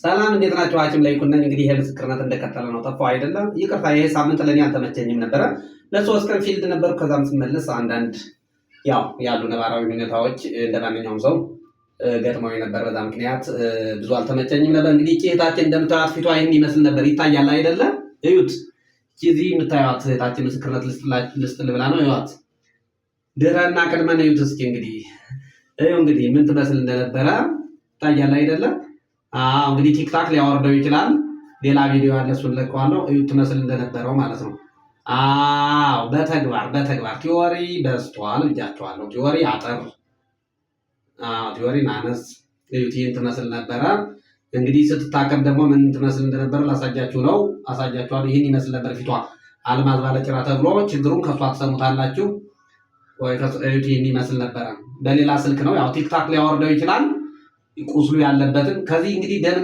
ሰላም እንዴት ናችሁ? ሐኪም ላይ ኩነኝ። እንግዲህ ይሄ ምስክርነት እንደቀጠለ ነው። ጠፋው አይደለም። ይቅርታ፣ ይሄ ሳምንት ለኔ አልተመቸኝም ነበረ። ለሶስት ቀን ፊልድ ነበር። ከዛም ስመለስ አንዳንድ ያሉ ነባራዊ ሁኔታዎች እንደማንኛውም ሰው ገጥመው ነበር። በዛ ምክንያት ብዙ አልተመቸኝም ነበር። እንግዲህ እህታችን እንደምታዩት ፊቷ ይህን ይመስል ነበር። ይታያል አይደለ? እዩት። እዚህ የምታዩት እህታችን ምስክርነት ልስጥል ብላ ነው። እዩት። ድህረና ቅድመን እዩት እስኪ። እንግዲህ ምን ትመስል እንደነበረ ይታያል አይደለ? እንግዲህ ቲክታክ ሊያወርደው ይችላል። ሌላ ቪዲዮ ያለ እሱን ለቀዋለሁ። እዩት ትመስል እንደነበረው ማለት ነው። በተግባር ቲዎሪ በዝቷል ብያቸዋለሁ። ቲዎሪ አጠር፣ ቲዎሪ ማነስ። እዩት ይህን ትመስል ነበረ። እንግዲህ ስትታከም ደግሞ ምን ትመስል እንደነበረ ላሳያችሁ ነው። አሳያችኋለሁ። ይህን ይመስል ነበር ፊቷ። አልማዝ ባለጭራ ተብሎ ችግሩን ከሷ ትሰሙታላችሁ። እዩት ይህን ይመስል ነበረ። በሌላ ስልክ ነው። ቲክታክ ሊያወርደው ይችላል ቁስሉ ያለበትን። ከዚህ እንግዲህ